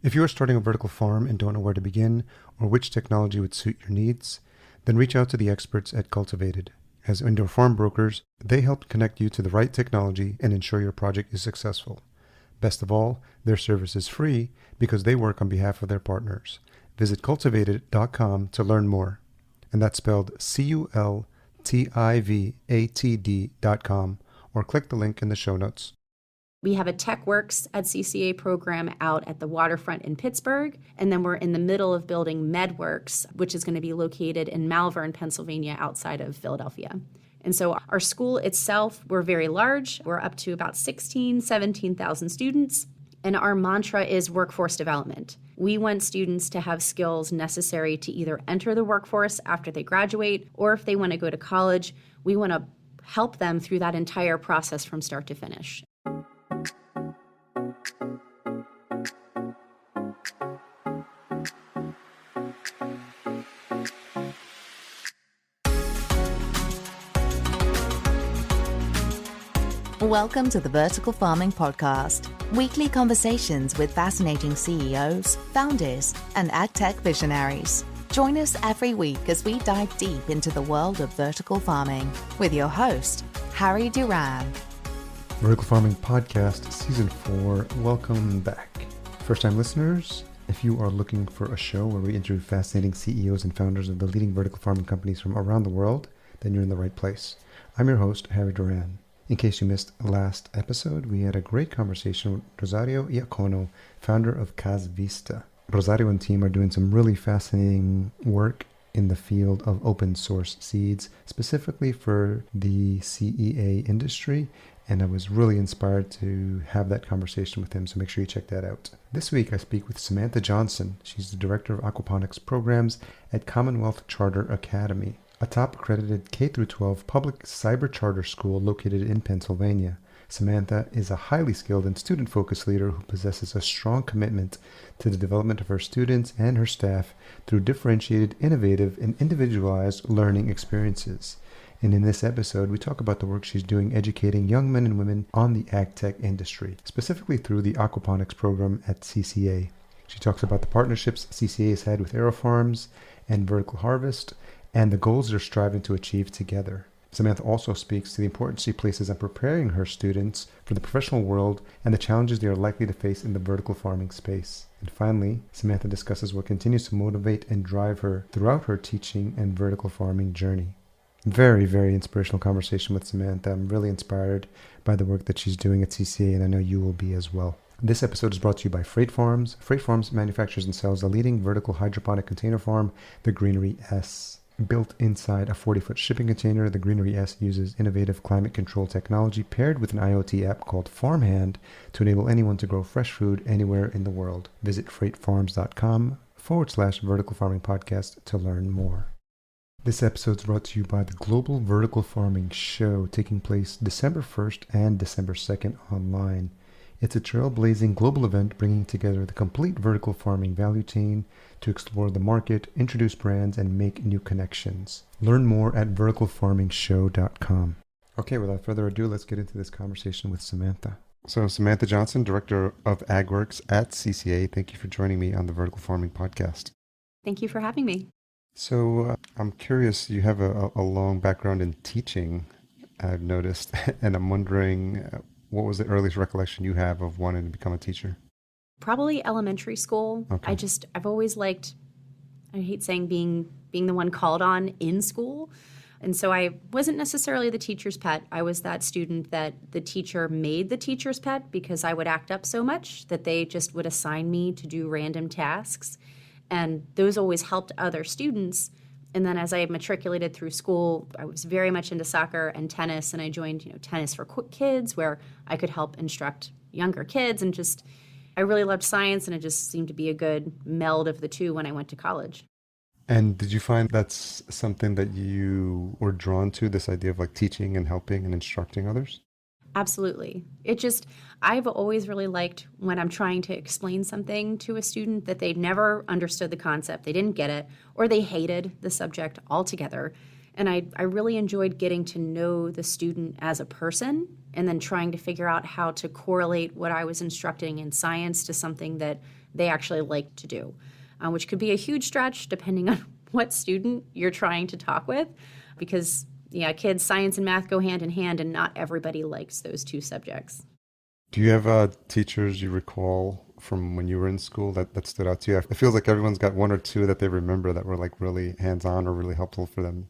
If you are starting a vertical farm and don't know where to begin or which technology would suit your needs, then reach out to the experts at Cultivated. As indoor farm brokers, they help connect you to the right technology and ensure your project is successful. Best of all, their service is free because they work on behalf of their partners. Visit cultivated.com to learn more. And that's spelled cultivatd.com, or click the link in the show notes. We have a TechWorks at CCA program out at the waterfront in Pittsburgh, and then we're in the middle of building MedWorks, which is going to be located in Malvern, Pennsylvania, outside of Philadelphia. And so our school itself, we're very large. We're up to about 17,000 students, and our mantra is workforce development. We want students to have skills necessary to either enter the workforce after they graduate, or if they want to go to college, we want to help them through that entire process from start to finish. Welcome to the Vertical Farming Podcast, weekly conversations with fascinating CEOs, founders, and AgTech visionaries. Join us every week as we dive deep into the world of vertical farming with your host, Harry Duran. Vertical Farming Podcast, Season 4, welcome back. First-time listeners, if you are looking for a show where we interview fascinating CEOs and founders of the leading vertical farming companies from around the world, then you're in the right place. I'm your host, Harry Duran. In case you missed last episode, we had a great conversation with Rosario Iacono, founder of CasVista. Rosario and team are doing some really fascinating work in the field of open source seeds, specifically for the CEA industry, and I was really inspired to have that conversation with him, so make sure you check that out. This week I speak with Samantha Johnson. She's the Director of Aquaponics Programs at Commonwealth Charter Academy, a top accredited K-12 public cyber charter school located in Pennsylvania. Samantha is a highly skilled and student-focused leader who possesses a strong commitment to the development of her students and her staff through differentiated, innovative, and individualized learning experiences. And in this episode, we talk about the work she's doing educating young men and women on the AgTech industry, specifically through the Aquaponics Program at CCA. She talks about the partnerships CCA has had with AeroFarms and Vertical Harvest, and the goals they're striving to achieve together. Samantha also speaks to the importance she places on preparing her students for the professional world and the challenges they are likely to face in the vertical farming space. And finally, Samantha discusses what continues to motivate and drive her throughout her teaching and vertical farming journey. Very, very inspirational conversation with Samantha. I'm really inspired by the work that she's doing at CCA, and I know you will be as well. This episode is brought to you by Freight Farms. Freight Farms manufactures and sells the leading vertical hydroponic container farm, the Greenery S. Built inside a 40-foot shipping container, the Greenery S uses innovative climate control technology paired with an IoT app called FarmHand to enable anyone to grow fresh food anywhere in the world. Visit freightfarms.com/vertical farming podcast to learn more. This episode is brought to you by the Global Vertical Farming Show, taking place December 1st and December 2nd online. It's a trailblazing global event bringing together the complete vertical farming value chain to explore the market, introduce brands, and make new connections. Learn more at verticalfarmingshow.com. Okay, without further ado, let's get into this conversation with Samantha. So, Samantha Johnson, Director of AgWorks at CCA, thank you for joining me on the Vertical Farming Podcast. Thank you for having me. So, I'm curious, you have a long background in teaching, I've noticed, and I'm wondering, what was the earliest recollection you have of wanting to become a teacher? Probably elementary school. Okay. I've always liked, I hate saying being the one called on in school. And so I wasn't necessarily the teacher's pet. I was that student that the teacher made the teacher's pet because I would act up so much that they just would assign me to do random tasks. And those always helped other students. And then as I matriculated through school, I was very much into soccer and tennis, and I joined, Tennis for Kids, where I could help instruct younger kids, and I really loved science, and it just seemed to be a good meld of the two when I went to college. And did you find that's something that you were drawn to, this idea of like teaching and helping and instructing others? Absolutely. I've always really liked when I'm trying to explain something to a student that they never understood the concept, they didn't get it, or they hated the subject altogether. And I really enjoyed getting to know the student as a person and then trying to figure out how to correlate what I was instructing in science to something that they actually like to do, which could be a huge stretch depending on what student you're trying to talk with, because kids, science and math go hand in hand, and not everybody likes those two subjects. Do you have teachers you recall from when you were in school that stood out to you? It feels like everyone's got one or two that they remember that were like really hands-on or really helpful for them.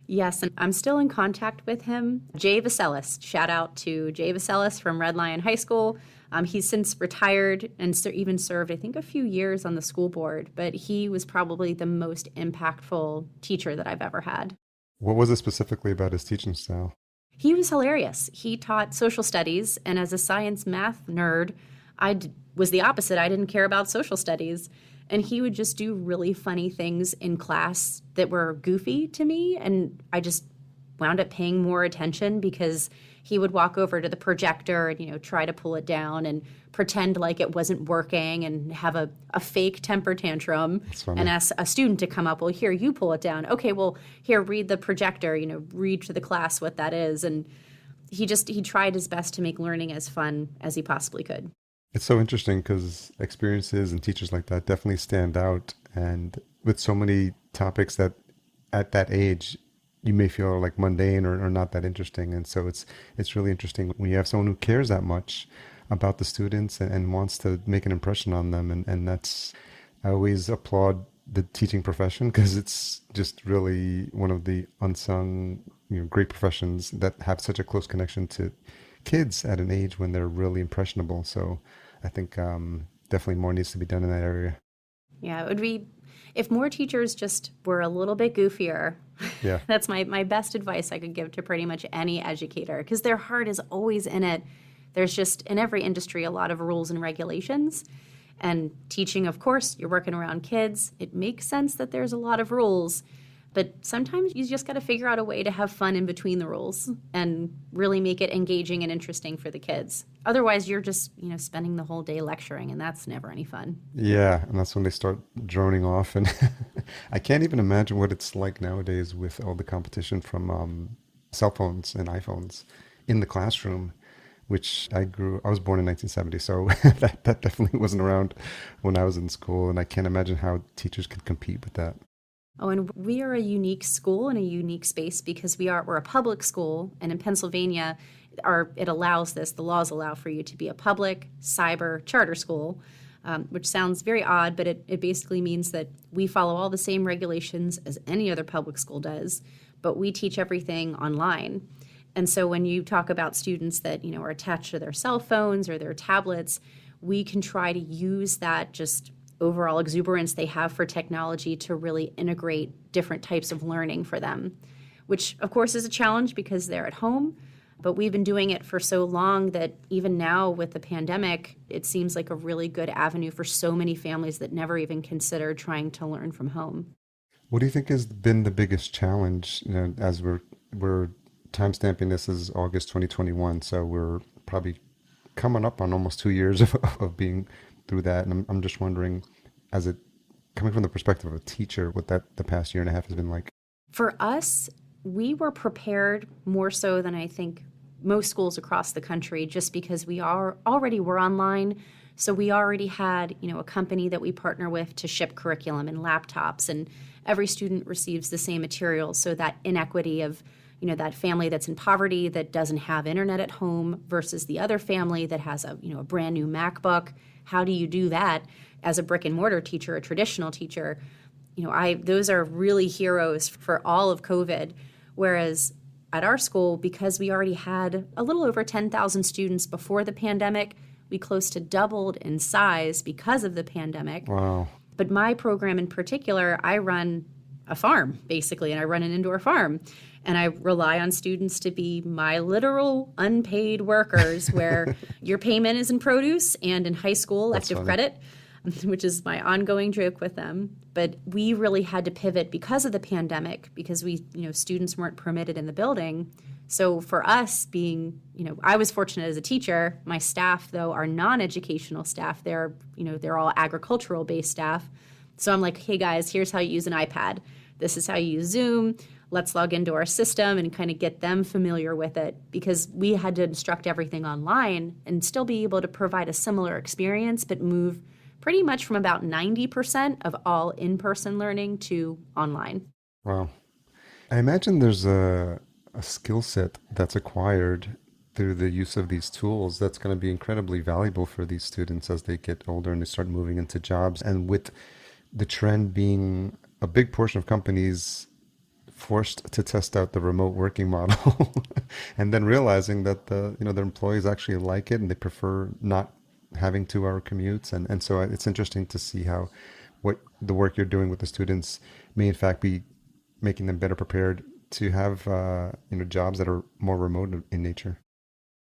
Yes, and I'm still in contact with him. Jay Vaselis, shout out to Jay Vaselis from Red Lion High School. He's since retired and even served, I think, a few years on the school board, but he was probably the most impactful teacher that I've ever had. What was it specifically about his teaching style? He was hilarious. He taught social studies, and as a science math nerd, I was the opposite. I didn't care about social studies. And he would just do really funny things in class that were goofy to me, and I just wound up paying more attention because he would walk over to the projector and, try to pull it down and pretend like it wasn't working and have a fake temper tantrum and ask a student to come up, well, here, you pull it down. Okay, well, here, read the projector, read to the class what that is. And he tried his best to make learning as fun as he possibly could. It's so interesting because experiences and teachers like that definitely stand out. And with so many topics that at that age, you may feel like mundane or not that interesting. And so it's really interesting when you have someone who cares that much about the students and wants to make an impression on them. And I always applaud the teaching profession because it's just really one of the unsung, great professions that have such a close connection to kids at an age when they're really impressionable. So I think definitely more needs to be done in that area. Yeah, it would be, if more teachers just were a little bit goofier, yeah. That's my best advice I could give to pretty much any educator, because their heart is always in it. There's just, in every industry, a lot of rules and regulations. And teaching, of course, you're working around kids. It makes sense that there's a lot of rules. But sometimes you just got to figure out a way to have fun in between the rules and really make it engaging and interesting for the kids. Otherwise, you're just, spending the whole day lecturing, and that's never any fun. Yeah, and that's when they start droning off. And I can't even imagine what it's like nowadays with all the competition from cell phones and iPhones in the classroom, which I was born in 1970, so that definitely wasn't around when I was in school, and I can't imagine how teachers could compete with that. Oh, and we are a unique school and a unique space because we're a public school, and in Pennsylvania, it allows this. The laws allow for you to be a public cyber charter school, which sounds very odd, but it basically means that we follow all the same regulations as any other public school does, but we teach everything online. And so when you talk about students that are attached to their cell phones or their tablets, we can try to use that just overall exuberance they have for technology to really integrate different types of learning for them, which of course is a challenge because they're at home, but we've been doing it for so long that even now with the pandemic, it seems like a really good avenue for so many families that never even considered trying to learn from home. What do you think has been the biggest challenge, as we're timestamping this as August 2021, so we're probably coming up on almost 2 years of being through that, and I'm just wondering, coming from the perspective of a teacher, what the past year and a half has been like. For us, we were prepared more so than I think most schools across the country, just because we were online. So we already had, a company that we partner with to ship curriculum and laptops, and every student receives the same materials. So that inequity of, that family that's in poverty that doesn't have internet at home versus the other family that has a brand new MacBook. How do you do that as a brick and mortar teacher, a traditional teacher? Those are really heroes for all of COVID. Whereas at our school, because we already had a little over 10,000 students before the pandemic, we close to doubled in size because of the pandemic. Wow. But my program in particular, I run a farm, basically, and I run an indoor farm. And I rely on students to be my literal unpaid workers, where your payment is in produce and in high school elective credit, which is my ongoing joke with them. But we really had to pivot because of the pandemic, because students weren't permitted in the building. So for us being, I was fortunate as a teacher. My staff, though, are non-educational staff. They're all agricultural-based staff. So I'm like, hey, guys, here's how you use an iPad. This is how you use Zoom. Let's log into our system and kind of get them familiar with it, because we had to instruct everything online and still be able to provide a similar experience, but move pretty much from about 90% of all in-person learning to online. Wow. I imagine there's a skill set that's acquired through the use of these tools that's going to be incredibly valuable for these students as they get older and they start moving into jobs. And with the trend being a big portion of companies forced to test out the remote working model and then realizing that their employees actually like it and they prefer not having 2-hour commutes. And so it's interesting to see how what the work you're doing with the students may in fact be making them better prepared to have jobs that are more remote in nature.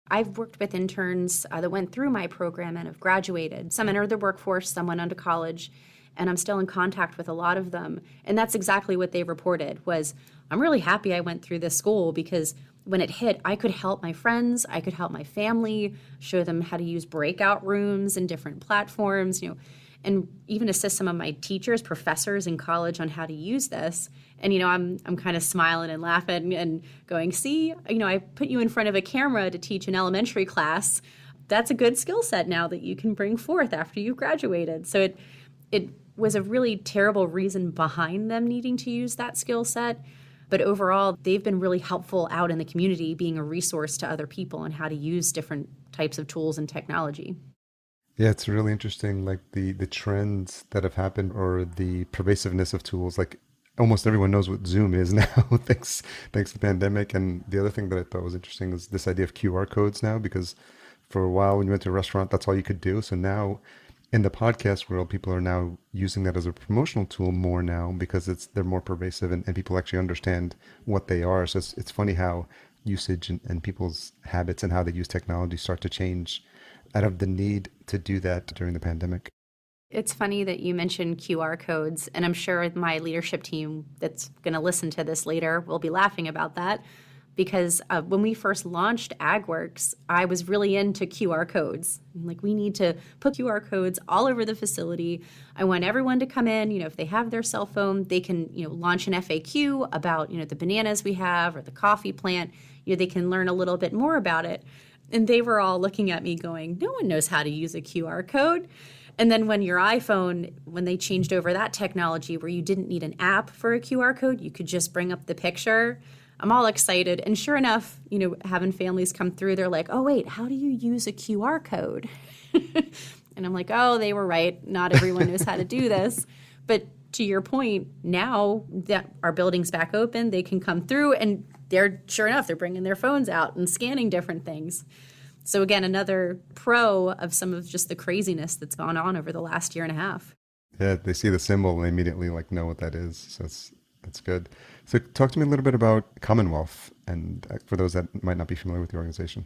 I've worked with interns that went through my program and have graduated. Some entered the workforce, some went on to college, and I'm still in contact with a lot of them. And that's exactly what they reported was, I'm really happy I went through this school because when it hit, I could help my friends, I could help my family, show them how to use breakout rooms and different platforms, and even assist some of my teachers, professors in college on how to use this. And, I'm kind of smiling and laughing and going, see, I put you in front of a camera to teach an elementary class. That's a good skill set now that you can bring forth after you've graduated. So it was a really terrible reason behind them needing to use that skill set. But overall, they've been really helpful out in the community, being a resource to other people on how to use different types of tools and technology. Yeah, it's really interesting, like the trends that have happened or the pervasiveness of tools. Like almost everyone knows what Zoom is now, thanks to the pandemic. And the other thing that I thought was interesting is this idea of QR codes now, because for a while when you went to a restaurant, that's all you could do. So now in the podcast world, people are now using that as a promotional tool more now because they're more pervasive and people actually understand what they are. So it's funny how usage and people's habits and how they use technology start to change out of the need to do that during the pandemic. It's funny that you mentioned QR codes, and I'm sure my leadership team that's going to listen to this later will be laughing about that, because when we first launched AgWorks, I was really into QR codes. Like, we need to put QR codes all over the facility. I want everyone to come in, if they have their cell phone, they can, launch an FAQ about, the bananas we have or the coffee plant. They can learn a little bit more about it. And they were all looking at me going, no one knows how to use a QR code. And then when your iPhone, when they changed over that technology where you didn't need an app for a QR code, you could just bring up the picture. I'm all excited. And sure enough, having families come through, they're like, oh, wait, how do you use a QR code? And I'm like, oh, they were right. Not everyone knows how to do this. But to your point, now that our building's back open, they can come through and sure enough, they're bringing their phones out and scanning different things. So again, another pro of some of just the craziness that's gone on over the last year and a half. Yeah, they see the symbol and they immediately know what that is. So that's good. So talk to me a little bit about Commonwealth and for those that might not be familiar with the organization.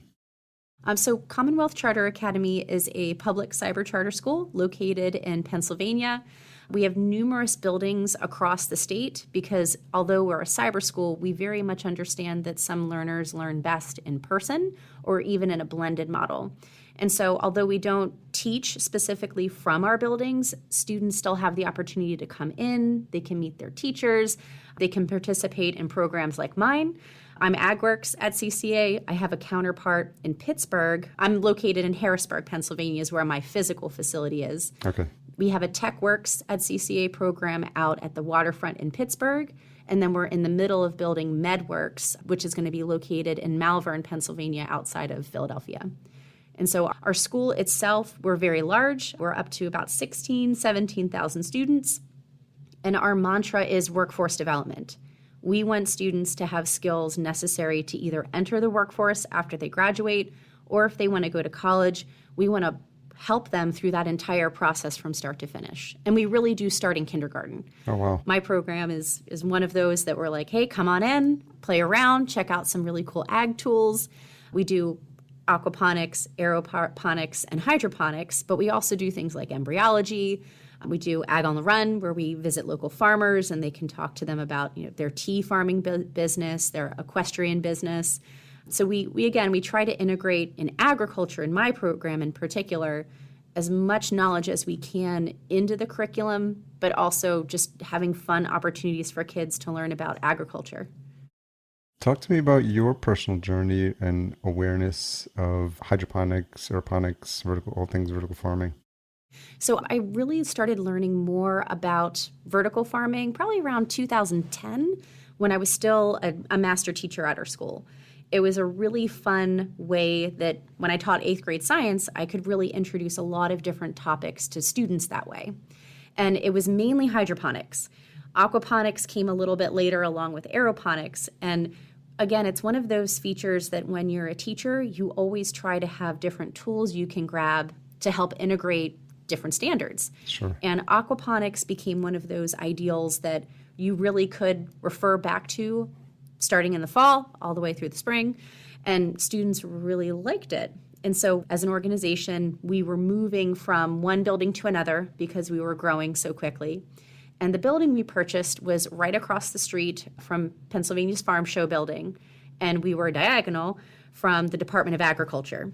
So Commonwealth Charter Academy is a public cyber charter school located in Pennsylvania. We have numerous buildings across the state because although we're a cyber school, we very much understand that some learners learn best in person or even in a blended model. And so although we don't teach specifically from our buildings, students still have the opportunity to come in, they can meet their teachers, they can participate in programs like mine. I'm AgWorks at CCA. I have a counterpart in Pittsburgh. I'm located in Harrisburg, Pennsylvania, is where my physical facility is. Okay. We have a TechWorks at CCA program out at the waterfront in Pittsburgh. And then we're in the middle of building MedWorks, which is going to be located in Malvern, Pennsylvania, outside of Philadelphia. And so our school itself, we're very large. We're up to about 17,000 students. And our mantra is workforce development. We want students to have skills necessary to either enter the workforce after they graduate, or if they want to go to college, we want to help them through that entire process from start to finish. And we really do start in kindergarten. Oh, wow. My program is one of those that we're like, hey, come on in, play around, check out some really cool ag tools. We do aquaponics, aeroponics, and hydroponics, but we also do things like embryology. We do Ag on the Run, where we visit local farmers and they can talk to them about their tea farming business, their equestrian business. So we try to integrate in agriculture, in my program in particular, as much knowledge as we can into the curriculum, but also just having fun opportunities for kids to learn about agriculture. Talk to me about your personal journey and awareness of hydroponics, aeroponics, all things vertical farming. So I really started learning more about vertical farming probably around 2010 when I was still a master teacher at our school. It was a really fun way that when I taught 8th grade science, I could really introduce a lot of different topics to students that way. And it was mainly hydroponics. Aquaponics came a little bit later along with aeroponics. And again, it's one of those features that when you're a teacher, you always try to have different tools you can grab to help integrate different standards. Sure. And aquaponics became one of those ideals that you really could refer back to starting in the fall all the way through the spring, and students really liked it. And so as an organization, we were moving from one building to another because we were growing so quickly. And the building we purchased was right across the street from Pennsylvania's Farm Show building, and we were diagonal from the Department of Agriculture.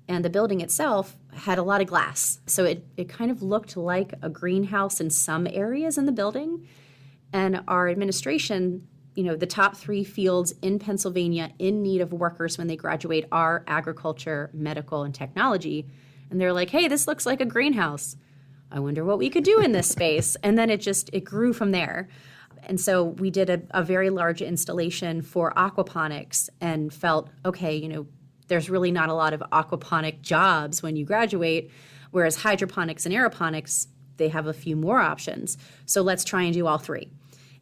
And the building itself had a lot of glass. So it kind of looked like a greenhouse in some areas in the building. And our administration, the top 3 fields in Pennsylvania in need of workers when they graduate are agriculture, medical, and technology. And they're like, hey, this looks like a greenhouse. I wonder what we could do in this space. And then it grew from there. And so we did a very large installation for aquaponics and felt, okay, there's really not a lot of aquaponic jobs when you graduate, whereas hydroponics and aeroponics, they have a few more options. So let's try and do all 3.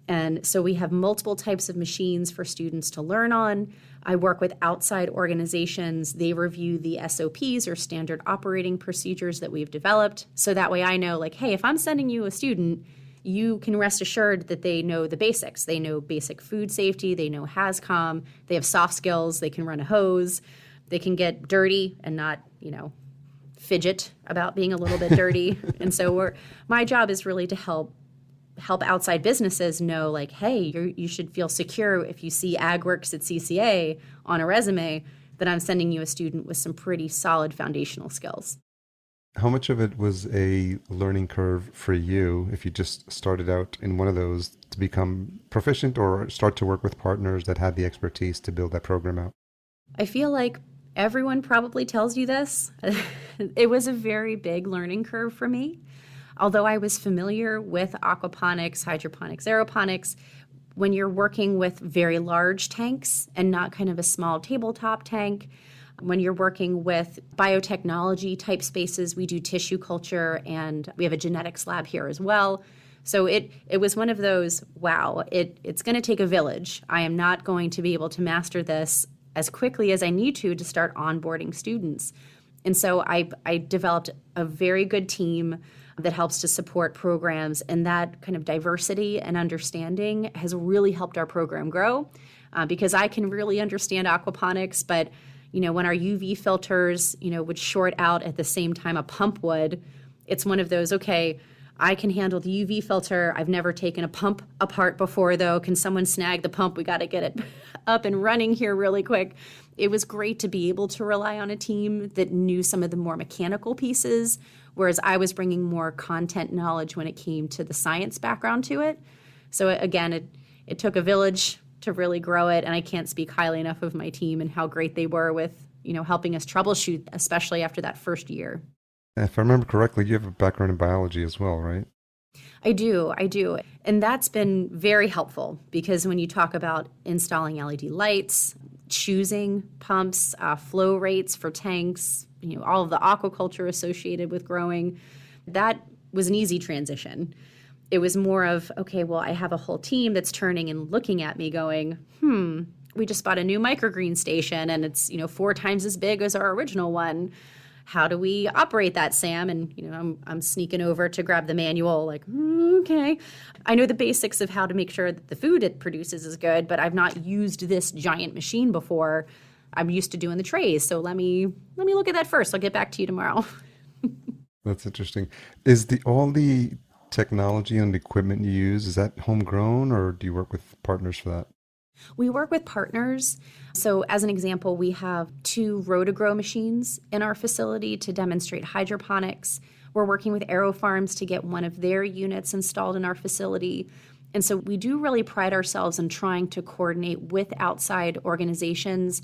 And so we have multiple types of machines for students to learn on. I work with outside organizations. They review the SOPs or standard operating procedures that we've developed. So that way I know, like, hey, if I'm sending you a student, you can rest assured that they know the basics. They know basic food safety. They know HAZCOM. They have soft skills. They can run a hose. They can get dirty and not, fidget about being a little bit dirty. And so my job is really to help outside businesses know, like, hey, you should feel secure if you see AgWorks at CCA on a resume that I'm sending you a student with some pretty solid foundational skills. How much of it was a learning curve for you if you just started out in one of those to become proficient or start to work with partners that had the expertise to build that program out? I feel like everyone probably tells you this. It was a very big learning curve for me. Although I was familiar with aquaponics, hydroponics, aeroponics, when you're working with very large tanks and not kind of a small tabletop tank, when you're working with biotechnology type spaces, we do tissue culture and we have a genetics lab here as well. So it was one of those, wow, it's going to take a village. I am not going to be able to master this as quickly as I need to start onboarding students. And so I developed a very good team that helps to support programs, and that kind of diversity and understanding has really helped our program grow because I can really understand aquaponics, but when our UV filters, would short out at the same time a pump would, it's one of those, okay, I can handle the UV filter. I've never taken a pump apart before, though. Can someone snag the pump? We got to get it up and running here really quick. It was great to be able to rely on a team that knew some of the more mechanical pieces, whereas I was bringing more content knowledge when it came to the science background to it. So again, it took a village to really grow it, and I can't speak highly enough of my team and how great they were with, helping us troubleshoot, especially after that first year. If I remember correctly, you have a background in biology as well, right? I do. And that's been very helpful because when you talk about installing LED lights, choosing pumps, flow rates for tanks, all of the aquaculture associated with growing, that was an easy transition. It was more of, okay, well, I have a whole team that's turning and looking at me going, we just bought a new microgreen station and it's, 4 times as big as our original one. How do we operate that, Sam? And, I'm sneaking over to grab the manual, like, okay. I know the basics of how to make sure that the food it produces is good, but I've not used this giant machine before. I'm used to doing the trays. So let me look at that first. I'll get back to you tomorrow. That's interesting. Is all the technology and equipment you use, is that homegrown or do you work with partners for that? We work with partners. So as an example, we have 2 row-to-grow machines in our facility to demonstrate hydroponics. We're working with AeroFarms to get one of their units installed in our facility. And so we do really pride ourselves in trying to coordinate with outside organizations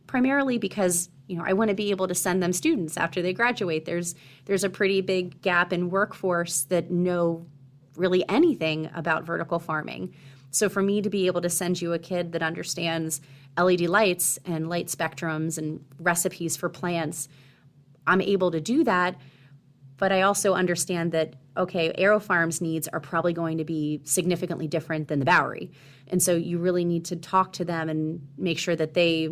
primarily because, I want to be able to send them students after they graduate. There's a pretty big gap in workforce that know really anything about vertical farming. So for me to be able to send you a kid that understands LED lights and light spectrums and recipes for plants, I'm able to do that. But I also understand that, okay, AeroFarms needs are probably going to be significantly different than the Bowery. And so you really need to talk to them and make sure that they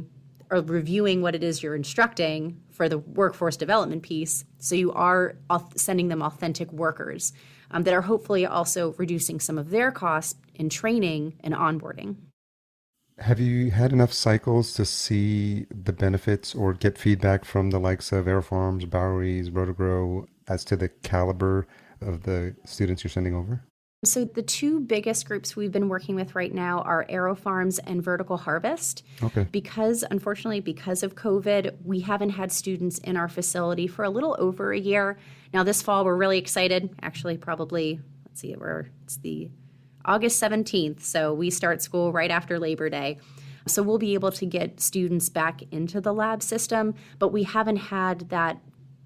are reviewing what it is you're instructing for the workforce development piece. So you are sending them authentic workers that are hopefully also reducing some of their costs in training and onboarding. Have you had enough cycles to see the benefits or get feedback from the likes of AeroFarms, Bowery's, Rotogrow as to the caliber of the students you're sending over? So the two biggest groups we've been working with right now are AeroFarms and Vertical Harvest. Okay. Unfortunately, because of COVID, we haven't had students in our facility for a little over a year. Now this fall, we're really excited. Actually, probably, it's the August 17th. So we start school right after Labor Day. So we'll be able to get students back into the lab system, but we haven't had that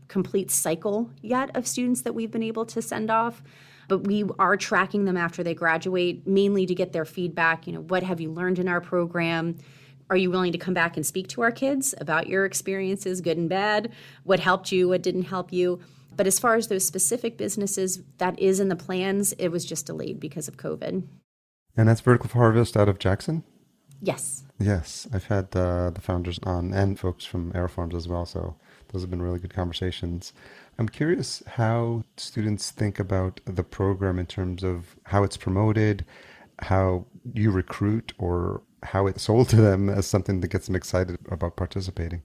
complete cycle yet of students that we've been able to send off. But we are tracking them after they graduate, mainly to get their feedback. What have you learned in our program? Are you willing to come back and speak to our kids about your experiences, good and bad? What helped you? What didn't help you? But as far as those specific businesses, that is in the plans. It was just delayed because of COVID. And that's Vertical Harvest out of Jackson? Yes. Yes. I've had the founders on and folks from AeroFarms as well. So those have been really good conversations. I'm curious how students think about the program in terms of how it's promoted, how you recruit, or how it's sold to them as something that gets them excited about participating.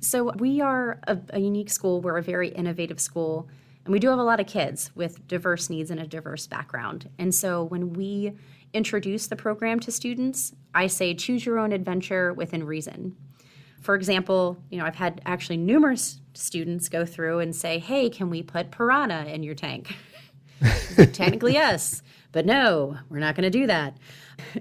So we are a unique school. We're a very innovative school, and we do have a lot of kids with diverse needs and a diverse background. And so when we introduce the program to students, I say choose your own adventure within reason. For example, I've had actually numerous students go through and say, hey, can we put piranha in your tank? Technically, yes, but no, we're not going to do that.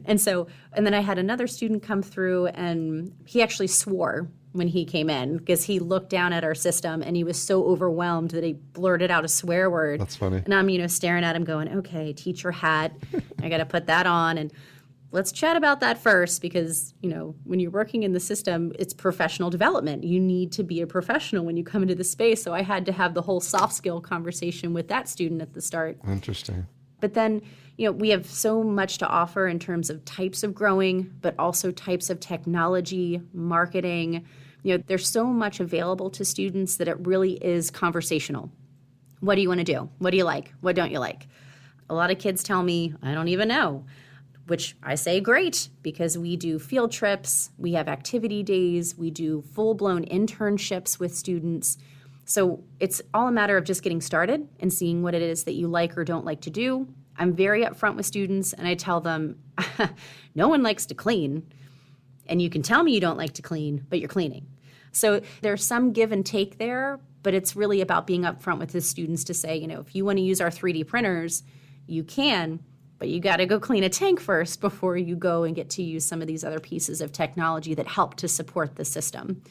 And then I had another student come through, and he actually swore when he came in because he looked down at our system and he was so overwhelmed that he blurted out a swear word. That's funny. And I'm, staring at him going, okay, teacher hat, I got to put that on. And let's chat about that first because, when you're working in the system, it's professional development. You need to be a professional when you come into the space. So I had to have the whole soft skill conversation with that student at the start. Interesting. But then, we have so much to offer in terms of types of growing, but also types of technology, marketing. There's so much available to students that it really is conversational. What do you want to do? What do you like? What don't you like? A lot of kids tell me, I don't even know. Which I say great, because we do field trips, we have activity days, we do full-blown internships with students. So it's all a matter of just getting started and seeing what it is that you like or don't like to do. I'm very upfront with students, and I tell them, no one likes to clean, and you can tell me you don't like to clean, but you're cleaning. So there's some give and take there, but it's really about being upfront with the students to say, if you want to use our 3D printers, you can, but you got to go clean a tank first before you go and get to use some of these other pieces of technology that help to support the system.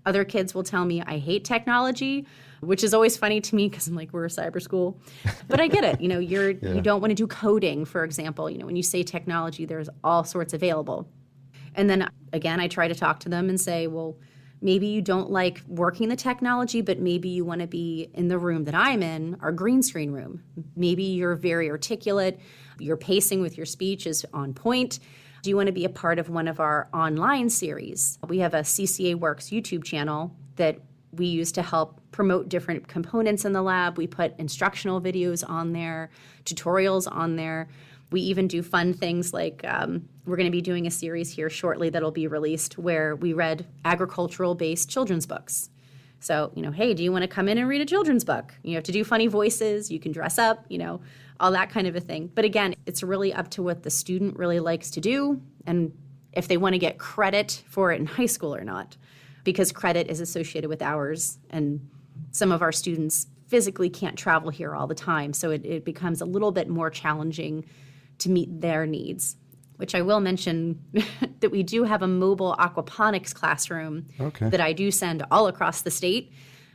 Other kids will tell me, I hate technology, which is always funny to me because I'm like, we're a cyber school. But I get it. You don't want to do coding, for example. When you say technology, there's all sorts available. And then, again, I try to talk to them and say, well, maybe you don't like working the technology, but maybe you want to be in the room that I'm in, our green screen room. Maybe you're very articulate. Your pacing with your speech is on point. Do you want to be a part of one of our online series? We have a CCA Works YouTube channel that we use to help promote different components in the lab. We put instructional videos on there, tutorials on there. We even do fun things like we're going to be doing a series here shortly that'll be released where we read agricultural-based children's books. So, hey, do you want to come in and read a children's book? You have to do funny voices. You can dress up, all that kind of a thing. But again, it's really up to what the student really likes to do and if they want to get credit for it in high school or not, because credit is associated with hours, and some of our students physically can't travel here all the time. So it becomes a little bit more challenging to meet their needs. which I will mention that we do have a mobile aquaponics classroom that I do send all across the state,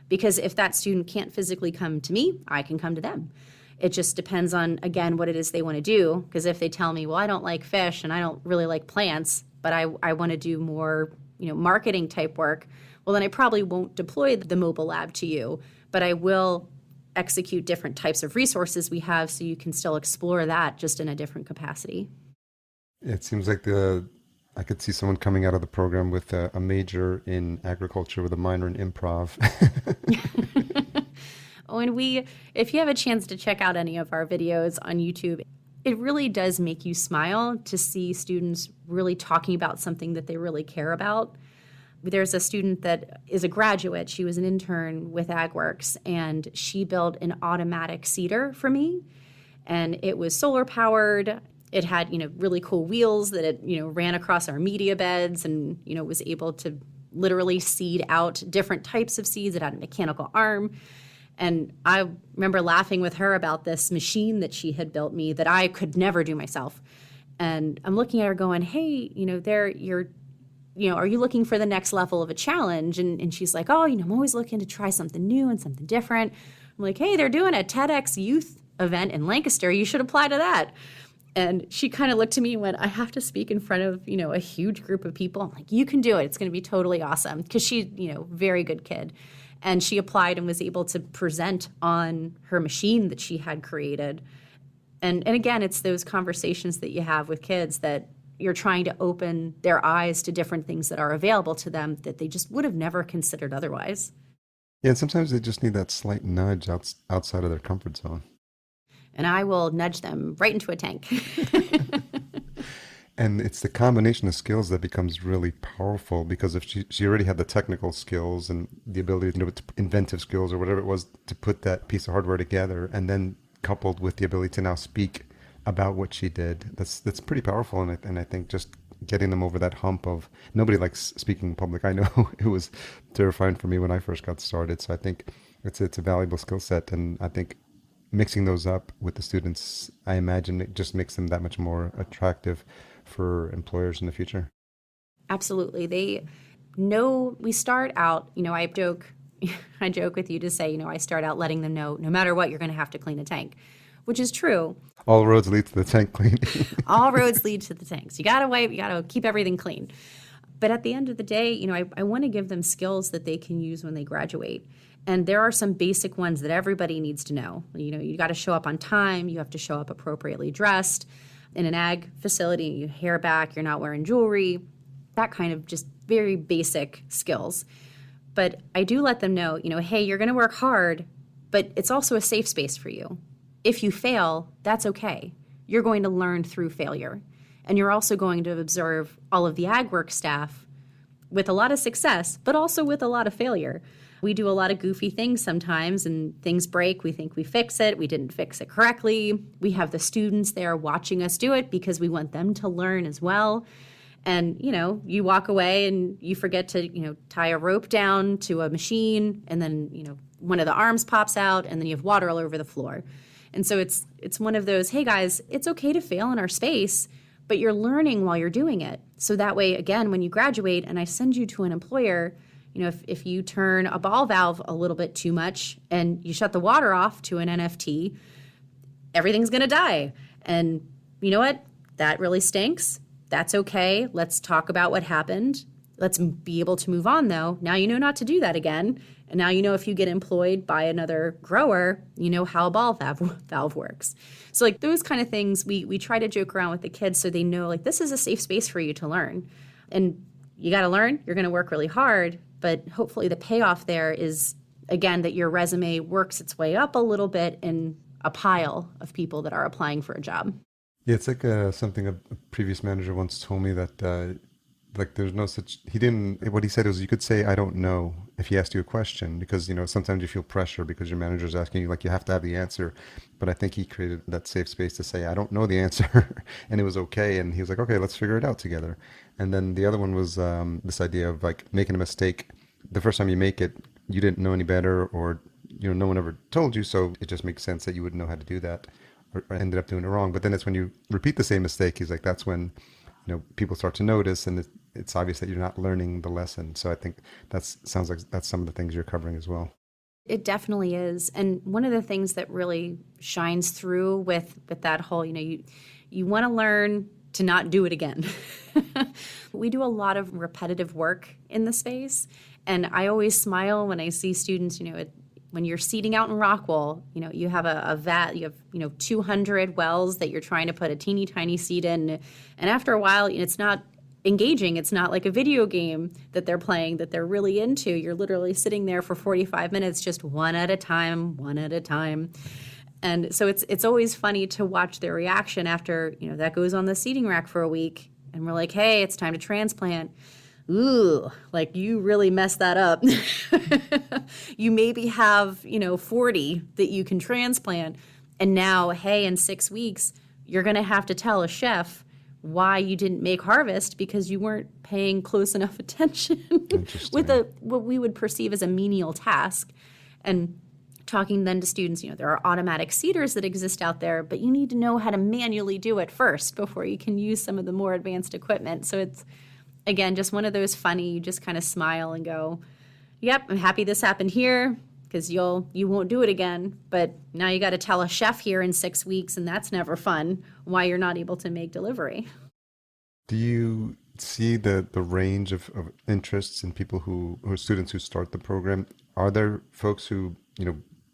because if that student can't physically come to me, I can come to them. It just depends on, again, what it is they want to do. Because if they tell me, well, I don't like fish and I don't really like plants, but I want to do more, marketing type work, well, then I probably won't deploy the mobile lab to you, but I will execute different types of resources we have so you can still explore that just in a different capacity. It seems like I could see someone coming out of the program with a major in agriculture with a minor in improv. Oh, and if you have a chance to check out any of our videos on YouTube, it really does make you smile to see students really talking about something that they really care about. There's a student that is a graduate. She was an intern with AgWorks, and she built an automatic seeder for me. And it was solar powered. It had, really cool wheels that it, ran across our media beds and, was able to literally seed out different types of seeds. It had a mechanical arm. And I remember laughing with her about this machine that she had built me that I could never do myself. And I'm looking at her going, hey, are you looking for the next level of a challenge? And she's like, oh, I'm always looking to try something new and something different. I'm like, hey, they're doing a TEDx youth event in Lancaster. You should apply to that. And she kind of looked at me and went, I have to speak in front of, a huge group of people. I'm like, you can do it. It's going to be totally awesome. Because she's, very good kid. And she applied and was able to present on her machine that she had created. And again, it's those conversations that you have with kids that you're trying to open their eyes to different things that are available to them that they just would have never considered otherwise. Yeah, and sometimes they just need that slight nudge outside of their comfort zone. And I will nudge them right into a tank. And it's the combination of skills that becomes really powerful, because if she already had the technical skills and the ability, inventive skills or whatever it was to put that piece of hardware together, and then coupled with the ability to now speak about what she did, that's pretty powerful. And I think just getting them over that hump of nobody likes speaking in public. I know it was terrifying for me when I first got started. So I think it's a valuable skill set, and I think mixing those up with the students, I imagine it just makes them that much more attractive for employers in the future. Absolutely. They know we start out, I joke with you to say, I start out letting them know no matter what, you're going to have to clean a tank, which is true. All roads lead to the tank cleaning. All roads lead to the tanks. You got to wipe, you got to keep everything clean. But at the end of the day, I want to give them skills that they can use when they graduate. And there are some basic ones that everybody needs to know. You got to show up on time. You have to show up appropriately dressed. In an ag facility, you hair back, you're not wearing jewelry, that kind of just very basic skills. But I do let them know, hey, you're going to work hard, but it's also a safe space for you. If you fail, that's okay. You're going to learn through failure. And you're also going to observe all of the ag work staff with a lot of success, but also with a lot of failure. We do a lot of goofy things sometimes, and things break. We think we fix it. We didn't fix it correctly. We have the students there watching us do it because we want them to learn as well. And, you walk away and you forget to, tie a rope down to a machine, and then, one of the arms pops out, and then you have water all over the floor. And so it's one of those, hey guys, it's okay to fail in our space, but you're learning while you're doing it. So that way, again, when you graduate and I send you to an employer, if you turn a ball valve a little bit too much and you shut the water off to an NFT, everything's going to die. And you know what? That really stinks. That's okay. Let's talk about what happened. Let's be able to move on, though. Now you know not to do that again. And now if you get employed by another grower, you know how a ball valve works. So those kind of things, we try to joke around with the kids so they know this is a safe space for you to learn. And you got to learn. You're going to work really hard. But hopefully the payoff there is, again, that your resume works its way up a little bit in a pile of people that are applying for a job. Yeah, it's like something a previous manager once told me that there's no such, what he said was you could say, I don't know, if he asked you a question, because, sometimes you feel pressure because your manager's asking you, you have to have the answer. But I think he created that safe space to say, I don't know the answer. And it was okay. And he was like, okay, let's figure it out together. And then the other one was this idea of making a mistake. The first time you make it, you didn't know any better, or, no one ever told you. So it just makes sense that you would know how to do that. or ended up doing it wrong. But then it's when you repeat the same mistake, he's like, that's when, people start to notice, and it's obvious that you're not learning the lesson. So I think sounds like that's some of the things you're covering as well. It definitely is. And one of the things that really shines through with that whole, you want to learn to not do it again. We do a lot of repetitive work in the space. And I always smile when I see students, when you're seeding out in Rockwell, you have a vat, you have, 200 wells that you're trying to put a teeny tiny seed in. And after a while, it's not engaging. It's not like a video game that they're playing that they're really into. You're literally sitting there for 45 minutes, just one at a time. And so it's always funny to watch their reaction after, that goes on the seeding rack for a week. And we're like, hey, it's time to transplant. Ooh, like you really messed that up. You maybe have, 40 that you can transplant. And now, hey, in 6 weeks, you're going to have to tell a chef why you didn't make harvest because you weren't paying close enough attention with what we would perceive as a menial task. And talking then to students, there are automatic seeders that exist out there, but you need to know how to manually do it first before you can use some of the more advanced equipment. So it's, again, just one of those funny, you just kind of smile and go, yep, I'm happy this happened here because you won't do it again. But now you got to tell a chef here in 6 weeks, and that's never fun, why you're not able to make delivery. Do you see the range of interests in people who are students who start the program? Are there folks who,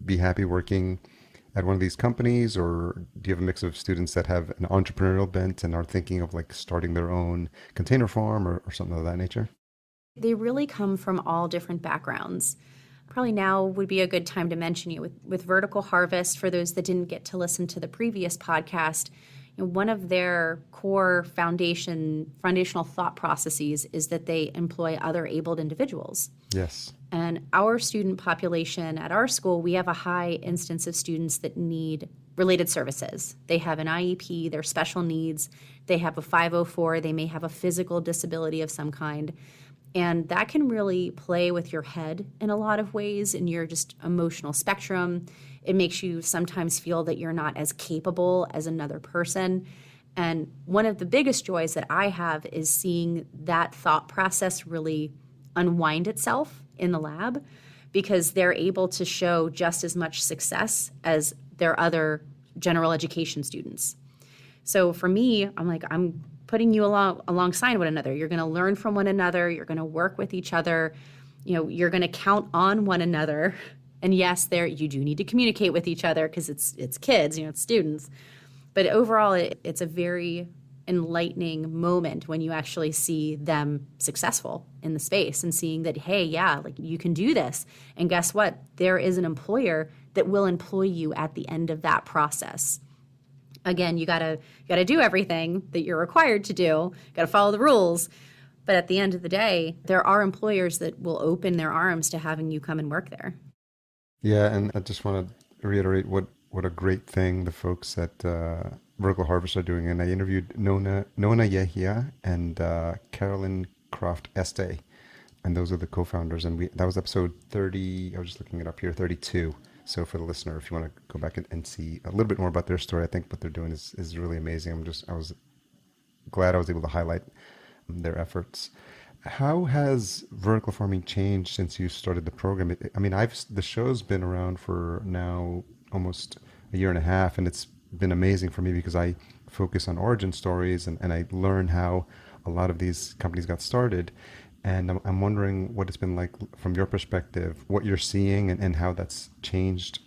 be happy working at one of these companies, or do you have a mix of students that have an entrepreneurial bent and are thinking of like starting their own container farm or something of that nature? They really come from all different backgrounds. Probably now would be a good time to mention with Vertical Harvest, for those that didn't get to listen to the previous podcast, one of their core foundational thought processes is that they employ other abled individuals. Yes. And our student population at our school, we have a high instance of students that need related services. They have an IEP, they're special needs, they have a 504, they may have a physical disability of some kind. And that can really play with your head in a lot of ways, in your just emotional spectrum. It makes you sometimes feel that you're not as capable as another person. And one of the biggest joys that I have is seeing that thought process really unwind itself in the lab, because they're able to show just as much success as their other general education students. So for me, I'm putting you alongside one another. You're going to learn from one another. You're going to work with each other. You're going to count on one another. And yes, you do need to communicate with each other because it's kids, it's students. But overall, it's a very enlightening moment when you actually see them successful in the space and seeing that, hey, yeah, like you can do this. And guess what? There is an employer that will employ you at the end of that process. Again, you gotta do everything that you're required to do. Got to follow the rules. But at the end of the day, there are employers that will open their arms to having you come and work there. Yeah, and I just want to reiterate what a great thing the folks at Vertical Harvest are doing. And I interviewed Nona Yehia and Carolyn Croft Este, and those are the co-founders. And that was episode 30. I was just looking it up here, 32. So for the listener, if you want to go back and see a little bit more about their story, I think what they're doing is really amazing. I was glad I was able to highlight their efforts. How has vertical farming changed since you started the program? The show's been around for now almost a year and a half, and it's been amazing for me because I focus on origin stories and I learn how a lot of these companies got started. And I'm wondering what it's been like from your perspective, what you're seeing and how that's changed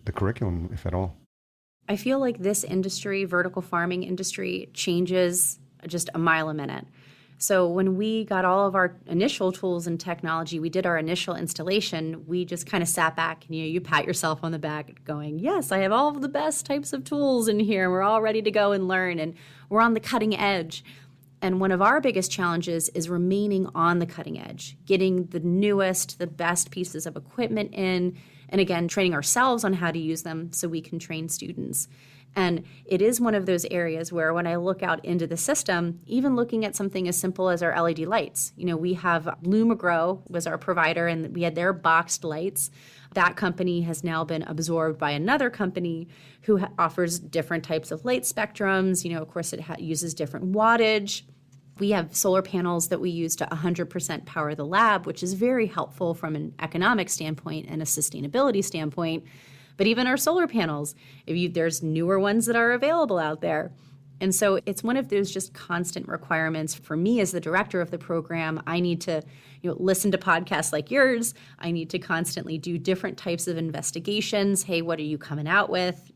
the curriculum, if at all. I feel like this industry, vertical farming industry, changes just a mile a minute. So when we got all of our initial tools and technology, we did our initial installation, we just kind of sat back and you pat yourself on the back going, yes, I have all of the best types of tools in here. We're all ready to go and learn, and we're on the cutting edge. And one of our biggest challenges is remaining on the cutting edge, getting the newest, the best pieces of equipment in, and again, training ourselves on how to use them so we can train students. And it is one of those areas where when I look out into the system, even looking at something as simple as our LED lights, we have Lumigro was our provider, and we had their boxed lights. That company has now been absorbed by another company who offers different types of light spectrums. Of course, it uses different wattage. We have solar panels that we use to 100% power the lab, which is very helpful from an economic standpoint and a sustainability standpoint. But even our solar panels, there's newer ones that are available out there. And so it's one of those just constant requirements for me as the director of the program. I need to listen to podcasts like yours. I need to constantly do different types of investigations. Hey, what are you coming out with?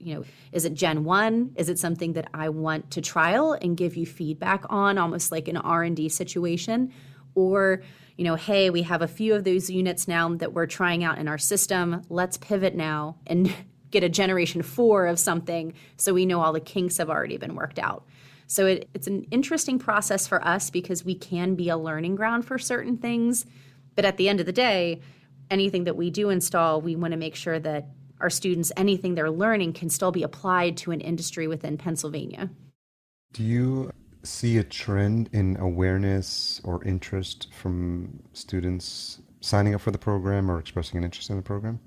Is it Gen 1? Is it something that I want to trial and give you feedback on, almost like an R&D situation? Or, hey, we have a few of those units now that we're trying out in our system. Let's pivot now and get a generation 4 of something so we know all the kinks have already been worked out. So it's an interesting process for us because we can be a learning ground for certain things. But at the end of the day, anything that we do install, we want to make sure that our students, anything they're learning can still be applied to an industry within Pennsylvania. Do you see a trend in awareness or interest from students signing up for the program or expressing an interest in the program?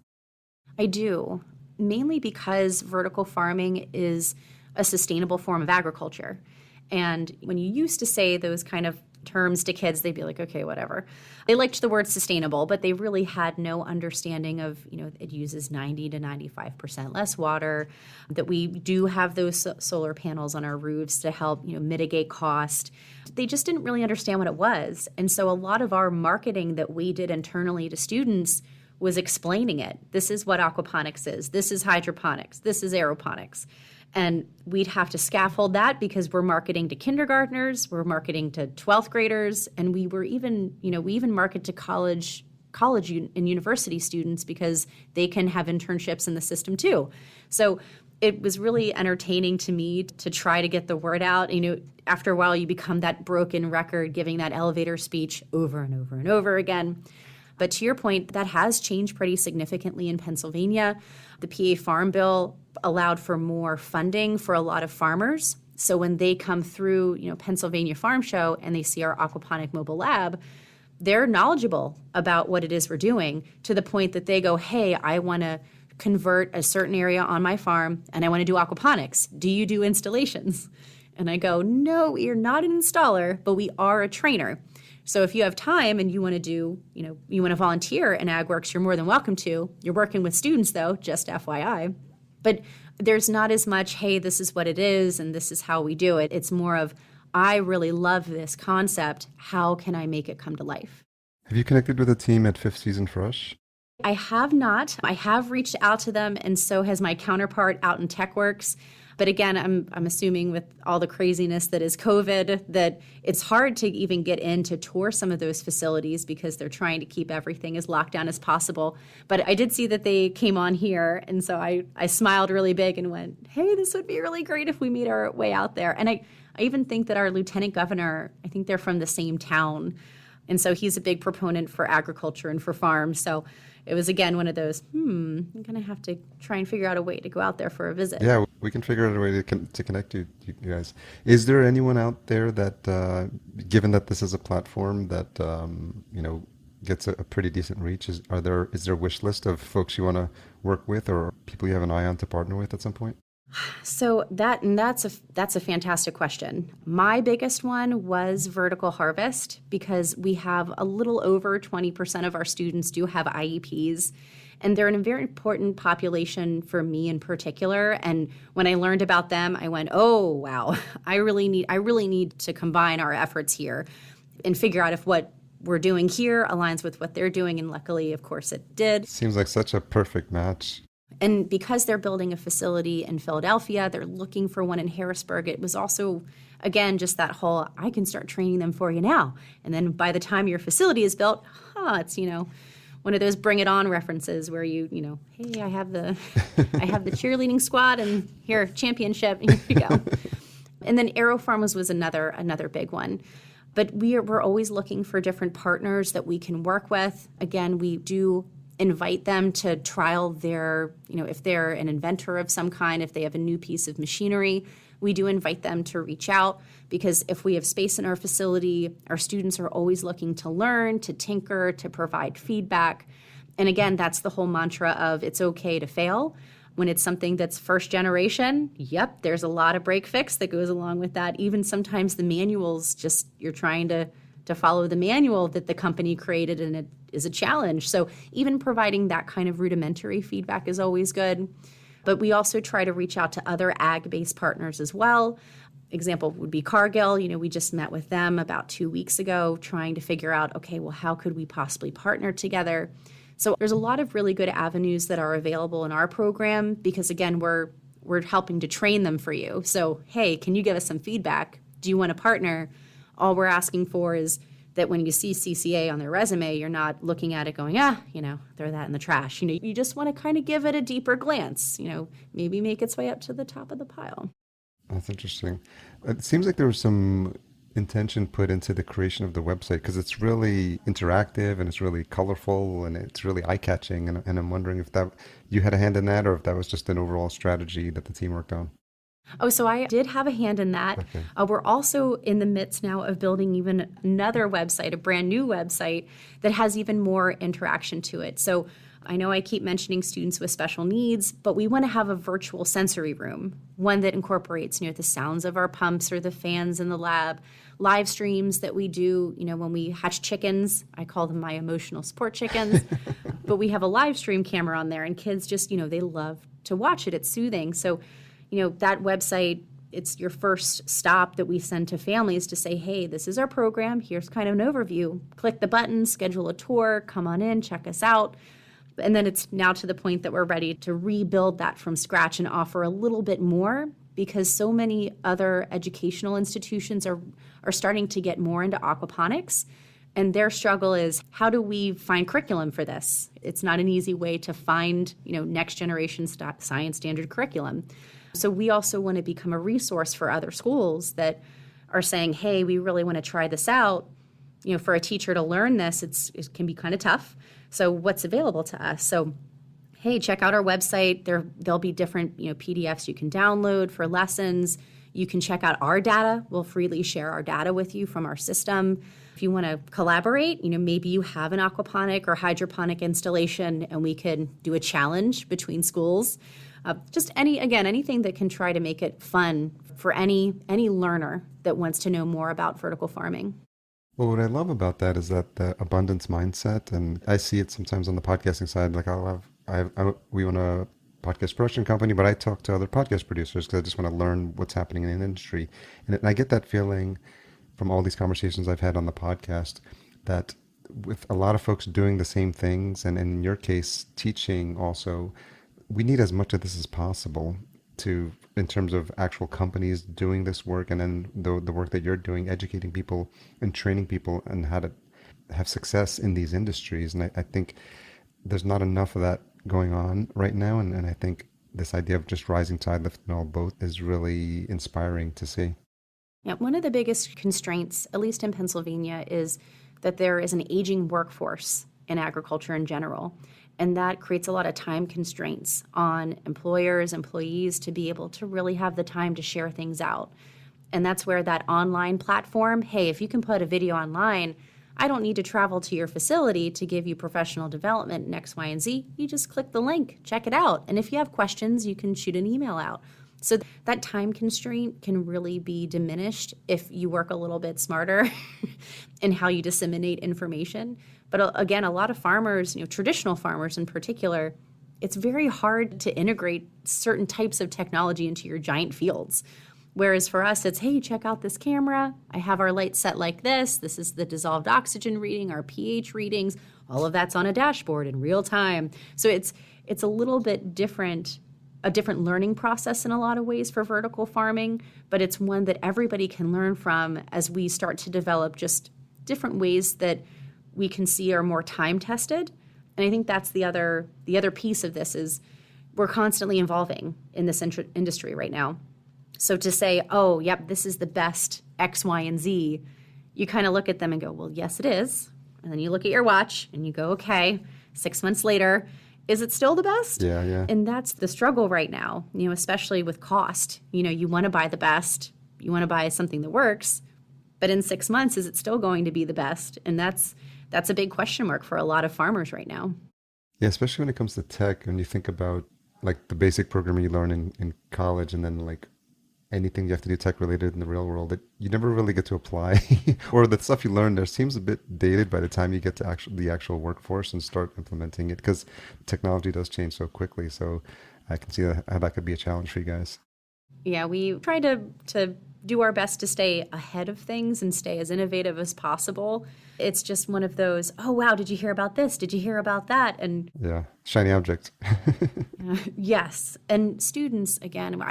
I do. Mainly because vertical farming is a sustainable form of agriculture. And when you used to say those kind of terms to kids, they'd be like, okay, whatever. They liked the word sustainable, but they really had no understanding of, it uses 90 to 95% less water, that we do have those solar panels on our roofs to help, mitigate cost. They just didn't really understand what it was. And so a lot of our marketing that we did internally to students was explaining it. This is what aquaponics is. This is hydroponics. This is aeroponics. And we'd have to scaffold that because we're marketing to kindergartners, we're marketing to 12th graders, and we even market to college and university students because they can have internships in the system too. So it was really entertaining to me to try to get the word out. After a while, you become that broken record giving that elevator speech over and over and over again. But to your point, that has changed pretty significantly in Pennsylvania. The PA Farm Bill allowed for more funding for a lot of farmers. So when they come through, Pennsylvania Farm Show and they see our aquaponic mobile lab, they're knowledgeable about what it is we're doing to the point that they go, hey, I want to convert a certain area on my farm and I want to do aquaponics. Do you do installations? And I go, no, we're not an installer, but we are a trainer. So if you have time and you want to do, you want to volunteer in AgWorks, you're more than welcome to. You're working with students, though, just FYI. But there's not as much, hey, this is what it is and this is how we do it. It's more of, I really love this concept. How can I make it come to life? Have you connected with the team at Fifth Season Fresh? I have not. I have reached out to them, and so has my counterpart out in TechWorks. But again, I'm assuming with all the craziness that is COVID, that it's hard to even get in to tour some of those facilities because they're trying to keep everything as locked down as possible. But I did see that they came on here, and so I smiled really big and went, hey, this would be really great if we made our way out there. And I even think that our lieutenant governor, I think they're from the same town, and so he's a big proponent for agriculture and for farms. So it was, again, one of those, I'm going to have to try and figure out a way to go out there for a visit. Yeah, we can figure out a way to connect you guys. Is there anyone out there that, given that this is a platform that, gets a pretty decent reach, is there a wish list of folks you want to work with or people you have an eye on to partner with at some point? So that's a fantastic question. My biggest one was Vertical Harvest because we have a little over 20% of our students do have IEPs, and they're a very important population for me in particular. And when I learned about them, I went, oh wow, I really need to combine our efforts here and figure out if what we're doing here aligns with what they're doing. And luckily, of course, it did. Seems like such a perfect match. And because they're building a facility in Philadelphia, they're looking for one in Harrisburg. It was also, again, just that whole, I can start training them for you now. And then by the time your facility is built, it's, one of those bring it on references where hey, I have the cheerleading squad and here, championship, and here you go. And then AeroFarms was another big one. But we're always looking for different partners that we can work with. Again, we do invite them to trial their, if they're an inventor of some kind, if they have a new piece of machinery, we do invite them to reach out because if we have space in our facility, our students are always looking to learn, to tinker, to provide feedback. And again, that's the whole mantra of it's okay to fail. When it's something that's first generation, yep, there's a lot of break fix that goes along with that. Even sometimes the manuals, just you're trying to follow the manual that the company created, and it is a challenge. So even providing that kind of rudimentary feedback is always good. But we also try to reach out to other ag-based partners as well. Example would be Cargill. We just met with them about 2 weeks ago trying to figure out, okay, well, how could we possibly partner together? So there's a lot of really good avenues that are available in our program because, again, we're helping to train them for you. So, hey, can you give us some feedback? Do you want to partner? All we're asking for is that when you see CCA on their resume, you're not looking at it going, throw that in the trash. You just want to kind of give it a deeper glance, maybe make its way up to the top of the pile. That's interesting. It seems like there was some intention put into the creation of the website because it's really interactive and it's really colorful and it's really eye-catching. And I'm wondering if that you had a hand in that or if that was just an overall strategy that the team worked on. Oh, so I did have a hand in that. Okay. We're also in the midst now of building even another website, a brand new website that has even more interaction to it. So I know I keep mentioning students with special needs, but we want to have a virtual sensory room, one that incorporates, the sounds of our pumps or the fans in the lab, live streams that we do, when we hatch chickens. I call them my emotional support chickens, but we have a live stream camera on there and kids just, they love to watch it. It's soothing. So, that website, it's your first stop that we send to families to say, hey, this is our program. Here's kind of an overview. Click the button, schedule a tour, come on in, check us out. And then it's now to the point that we're ready to rebuild that from scratch and offer a little bit more because so many other educational institutions are starting to get more into aquaponics. And their struggle is, how do we find curriculum for this? It's not an easy way to find, next generation science standard curriculum. So we also want to become a resource for other schools that are saying, hey, we really want to try this out. For a teacher to learn this, it can be kind of tough. So what's available to us? So, hey, check out our website. There'll be different PDFs you can download for lessons. You can check out our data. We'll freely share our data with you from our system. If you want to collaborate, maybe you have an aquaponic or hydroponic installation and we can do a challenge between schools. Just anything that can try to make it fun for any learner that wants to know more about vertical farming. Well, what I love about that is that the abundance mindset, and I see it sometimes on the podcasting side. Like we own a podcast production company, but I talk to other podcast producers because I just want to learn what's happening in the industry. And I get that feeling from all these conversations I've had on the podcast that with a lot of folks doing the same things, and in your case, teaching also, we need as much of this as possible in terms of actual companies doing this work, and then the work that you're doing, educating people and training people on how to have success in these industries. And I think there's not enough of that going on right now. And I think this idea of just rising tide lifting all boats is really inspiring to see. Yeah, one of the biggest constraints, at least in Pennsylvania, is that there is an aging workforce in agriculture in general. And that creates a lot of time constraints on employers, employees to be able to really have the time to share things out. And that's where that online platform, hey, if you can put a video online, I don't need to travel to your facility to give you professional development in X, Y, and Z. You just click the link, check it out. And if you have questions, you can shoot an email out. So that time constraint can really be diminished if you work a little bit smarter in how you disseminate information. But again, a lot of farmers, traditional farmers in particular, it's very hard to integrate certain types of technology into your giant fields. Whereas for us, it's, hey, check out this camera. I have our lights set like this. This is the dissolved oxygen reading, our pH readings. All of that's on a dashboard in real time. So it's a little bit different, a different learning process in a lot of ways for vertical farming, but it's one that everybody can learn from as we start to develop just different ways that we can see are more time tested. And I think that's the other piece of this is we're constantly evolving in this industry right now. So to say, oh, yep, this is the best X, Y, and Z, you kind of look at them and go, well, yes, it is. And then you look at your watch and you go, okay, 6 months later, is it still the best? Yeah. And that's the struggle right now, especially with cost. You want to buy the best. You want to buy something that works. But in 6 months, is it still going to be the best? And that's a big question mark for a lot of farmers right now. Yeah, especially when it comes to tech, when you think about like the basic programming you learn in college and then like anything you have to do tech related in the real world that you never really get to apply or the stuff you learn there seems a bit dated by the time you get to the actual workforce and start implementing it because technology does change so quickly. So I can see how that could be a challenge for you guys. Yeah, we try to do our best to stay ahead of things and stay as innovative as possible. It's just one of those, oh, wow, did you hear about this? Did you hear about that? And yeah, shiny object. yes. And students, again,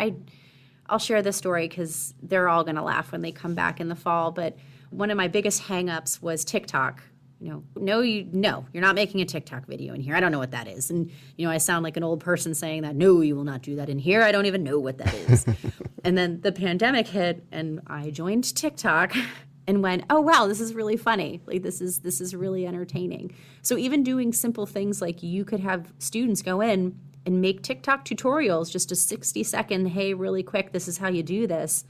I'll share this story because they're all going to laugh when they come back in the fall. But one of my biggest hangups was TikTok. No, you're not making a TikTok video in here. I don't know what that is. And, I sound like an old person saying that. No, you will not do that in here. I don't even know what that is. And then the pandemic hit and I joined TikTok and went, oh, wow, this is really funny. Like, this is really entertaining. So even doing simple things like you could have students go in and make TikTok tutorials, just a 60-second, hey, really quick, this is how you do this,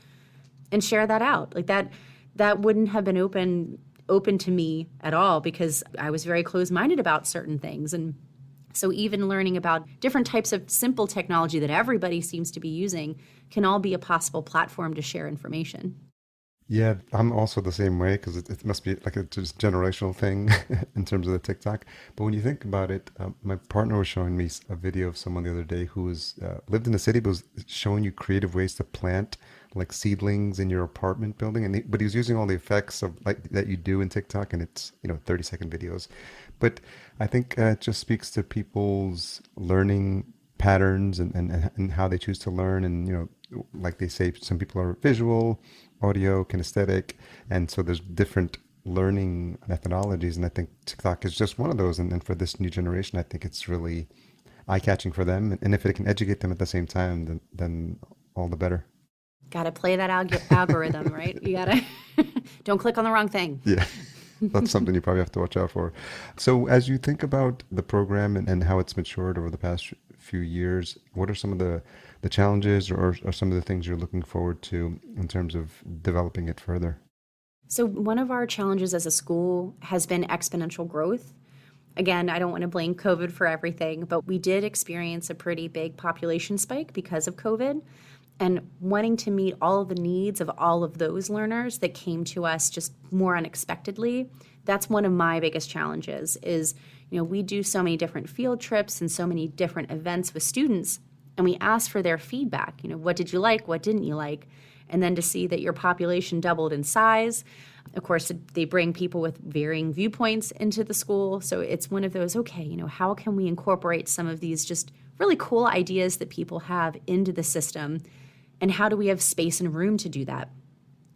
and share that out. Like that wouldn't have been open to me at all because I was very closed-minded about certain things. And so even learning about different types of simple technology that everybody seems to be using can all be a possible platform to share information. Yeah, I'm also the same way because it must be like a just generational thing in terms of the TikTok. But when you think about it, my partner was showing me a video of someone the other day who was lived in the city, but was showing you creative ways to plant like seedlings in your apartment building. But he was using all the effects of like that you do in TikTok, and it's 30-second videos. But I think it just speaks to people's learning patterns and how they choose to learn. And like they say, some people are visual, audio, kinesthetic, and so there's different learning methodologies, and I think TikTok is just one of those. And for this new generation, I think it's really eye-catching for them, and if it can educate them at the same time, then all the better. Gotta play that algorithm, right? You gotta don't click on the wrong thing. Yeah, that's something you probably have to watch out for. So as you think about the program and how it's matured over the past few years, what are some of the challenges or some of the things you're looking forward to in terms of developing it further? So one of our challenges as a school has been exponential growth. Again, I don't want to blame COVID for everything, but we did experience a pretty big population spike because of COVID. And wanting to meet all of the needs of all of those learners that came to us just more unexpectedly, that's one of my biggest challenges is, we do so many different field trips and so many different events with students, and we ask for their feedback. What did you like? What didn't you like? And then to see that your population doubled in size. Of course, they bring people with varying viewpoints into the school. So it's one of those, okay, how can we incorporate some of these just really cool ideas that people have into the system? And how do we have space and room to do that?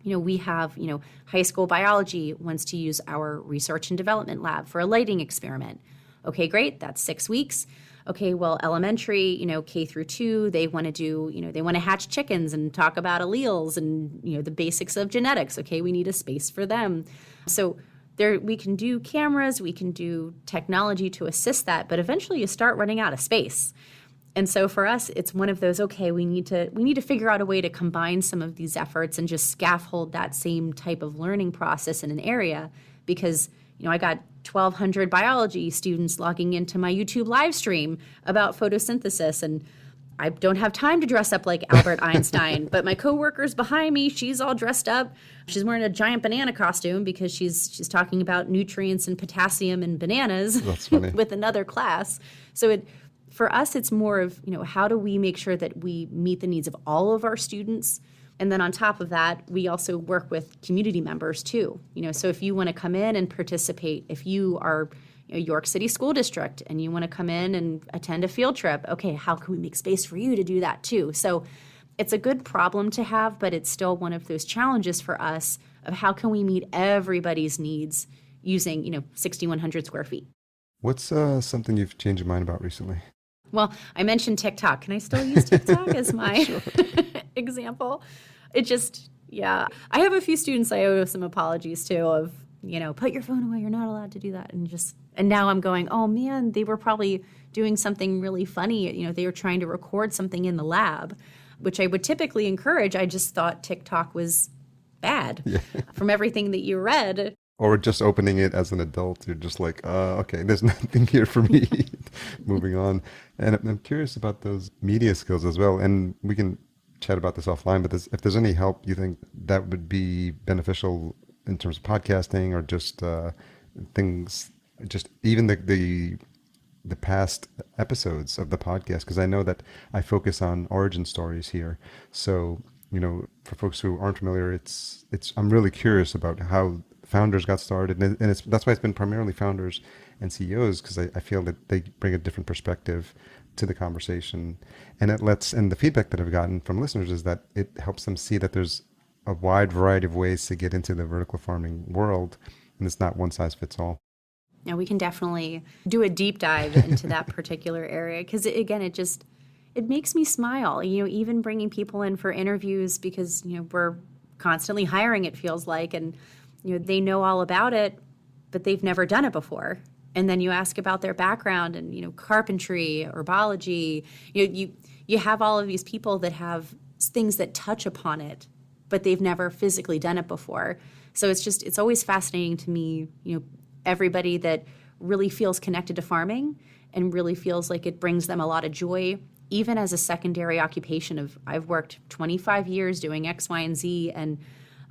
We have, high school biology wants to use our research and development lab for a lighting experiment. Okay, great. That's 6 weeks. Okay, well, elementary, K through 2, they want to do, they want to hatch chickens and talk about alleles and, the basics of genetics. Okay, we need a space for them. So there, we can do cameras, we can do technology to assist that, but eventually you start running out of space. And so for us, it's one of those, okay, we need to figure out a way to combine some of these efforts and just scaffold that same type of learning process in an area because, I got 1,200 biology students logging into my YouTube live stream about photosynthesis, and I don't have time to dress up like Albert Einstein, but my coworker's behind me, she's all dressed up. She's wearing a giant banana costume because she's talking about nutrients and potassium in bananas. That's funny. With another class. So for us, it's more of, how do we make sure that we meet the needs of all of our students? And then on top of that, we also work with community members too. So if you want to come in and participate, if you are York City School District and you want to come in and attend a field trip, okay, how can we make space for you to do that too? So it's a good problem to have, but it's still one of those challenges for us of how can we meet everybody's needs using, 6,100 square feet. What's something you've changed your mind about recently? Well, I mentioned TikTok. Can I still use TikTok as my example? It just, yeah. I have a few students I owe some apologies to of, put your phone away. You're not allowed to do that. And now I'm going, oh man, they were probably doing something really funny. They were trying to record something in the lab, which I would typically encourage. I just thought TikTok was bad from everything that you read. Or just opening it as an adult, you're just like, okay, there's nothing here for me. Moving on. And I'm curious about those media skills as well. And we can chat about this offline, but if there's any help you think that would be beneficial in terms of podcasting or just things, just even the past episodes of the podcast, because I know that I focus on origin stories here. So, for folks who aren't familiar, I'm really curious about how founders got started, and that's why it's been primarily founders and CEOs, because I feel that they bring a different perspective to the conversation, and the feedback that I've gotten from listeners is that it helps them see that there's a wide variety of ways to get into the vertical farming world, and it's not one size fits all. Yeah, we can definitely do a deep dive into that particular area, because again, it makes me smile, even bringing people in for interviews, because, we're constantly hiring, it feels like, and, they know all about it, but they've never done it before. And then you ask about their background and, carpentry, herbology, you have all of these people that have things that touch upon it, but they've never physically done it before. So it's always fascinating to me, everybody that really feels connected to farming and really feels like it brings them a lot of joy, even as a secondary occupation I've worked 25 years doing X, Y, and Z, and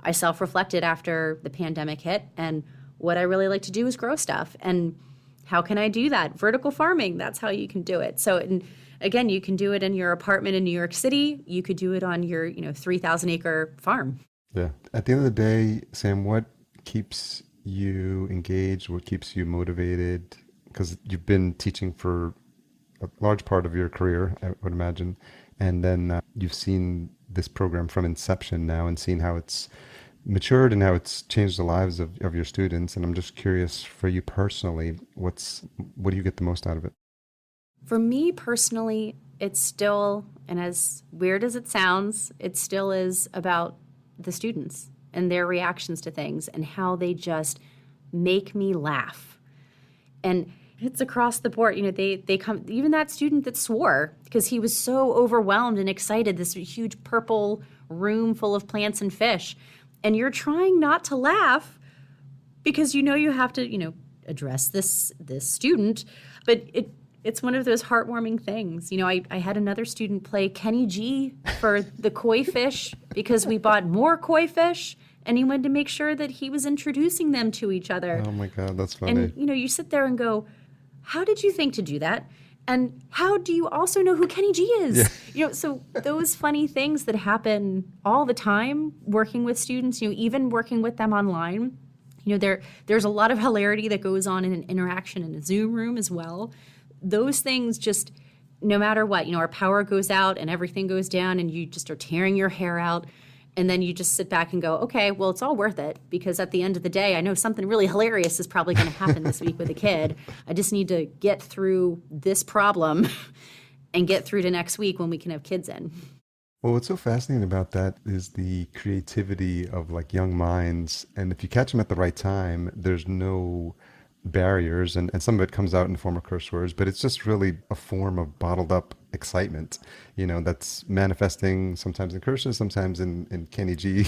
I self-reflected after the pandemic hit, and what I really like to do is grow stuff. And how can I do that? Vertical farming, that's how you can do it. So, and again, you can do it in your apartment in New York City. You could do it on your, 3,000-acre farm. Yeah. At the end of the day, Sam, what keeps you engaged? What keeps you motivated? Because you've been teaching for a large part of your career, I would imagine. And then you've seen this program from inception now and seen how it's matured and how it's changed the lives of your students. And I'm just curious, for you personally, what do you get the most out of it? For me personally, it's still, and as weird as it sounds, it still is about the students and their reactions to things and how they just make me laugh. And it's across the board. They come, even that student that swore because he was so overwhelmed and excited, this huge purple room full of plants and fish. And you're trying not to laugh because you have to, address this student. But it's one of those heartwarming things. I had another student play Kenny G for the koi fish because we bought more koi fish, and he wanted to make sure that he was introducing them to each other. Oh my God, that's funny. And, you sit there and go, how did you think to do that? And how do you also know who Kenny G is? Yeah. So those funny things that happen all the time working with students, even working with them online, there's a lot of hilarity that goes on in an interaction in a Zoom room as well. Those things just, no matter what, our power goes out and everything goes down and you just are tearing your hair out. And then you just sit back and go, okay, well, it's all worth it, because at the end of the day, I know something really hilarious is probably going to happen this week with a kid. I just need to get through this problem and get through to next week when we can have kids in. Well, what's so fascinating about that is the creativity of young minds. And if you catch them at the right time, there's no barriers, and some of it comes out in the form of curse words, but it's just really a form of bottled up excitement, that's manifesting sometimes in curses, sometimes in Kenny G.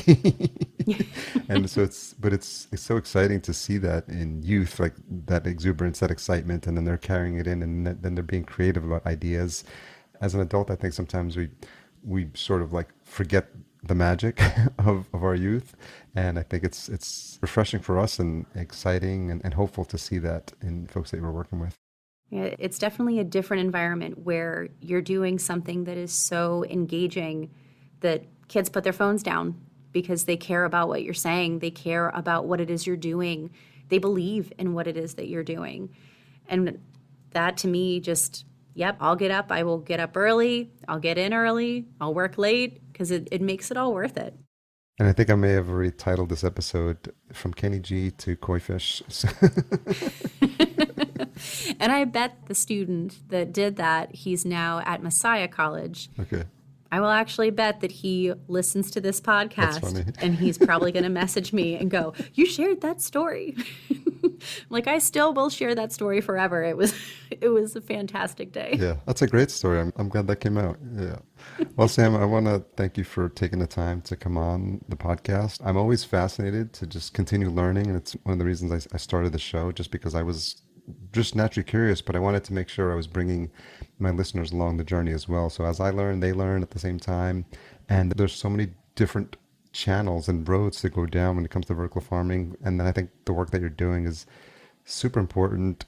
And so it's so exciting to see that in youth, like that exuberance, that excitement, and then they're carrying it in, and then they're being creative about ideas. As an adult, I think sometimes we sort of forget the magic of our youth. And I think it's refreshing for us and exciting and hopeful to see that in folks that we're working with. Yeah, it's definitely a different environment where you're doing something that is so engaging that kids put their phones down because they care about what you're saying. They care about what it is you're doing. They believe in what it is that you're doing. And that to me just, yep, I'll get up. I will get up early. I'll get in early. I'll work late because it makes it all worth it. And I think I may have already titled this episode From Kenny G to Koi Fish. And I bet the student that did that, he's now at Messiah College. Okay. I will actually bet that he listens to this podcast. That's funny. And he's probably going to message me and go, you shared that story. Like, I still will share that story forever. It was a fantastic day. Yeah, that's a great story. I'm glad that came out. Yeah. Well, Sam, I want to thank you for taking the time to come on the podcast. I'm always fascinated to just continue learning. And it's one of the reasons I started the show, just because I was just naturally curious, but I wanted to make sure I was bringing my listeners along the journey as well. So as I learn, they learn at the same time. And there's so many different channels and roads to go down when it comes to vertical farming. And then I think the work that you're doing is super important,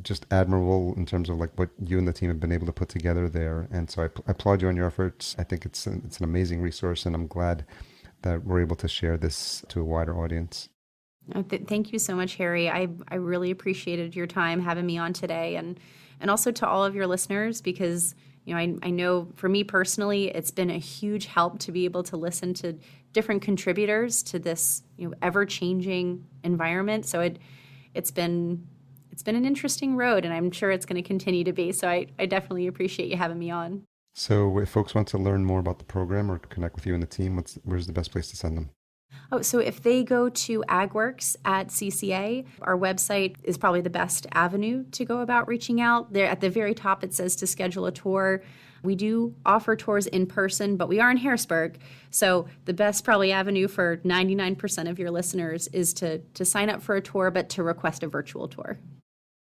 just admirable in terms of like what you and the team have been able to put together there. And so I applaud you on your efforts. I think it's an amazing resource, and I'm glad that we're able to share this to a wider audience. Thank you so much, Harry. I really appreciated your time having me on today, and also to all of your listeners, because I know for me personally, it's been a huge help to be able to listen to different contributors to this ever-changing environment. So it's been an interesting road, and I'm sure it's going to continue to be. So I definitely appreciate you having me on. So if folks want to learn more about the program or connect with you and the team, where's the best place to send them? Oh, so if they go to AgWorks at CCA, our website is probably the best avenue to go about reaching out. There at the very top, it says to schedule a tour. We do offer tours in person, but we are in Harrisburg. So the best probably avenue for 99% of your listeners is to sign up for a tour, but to request a virtual tour.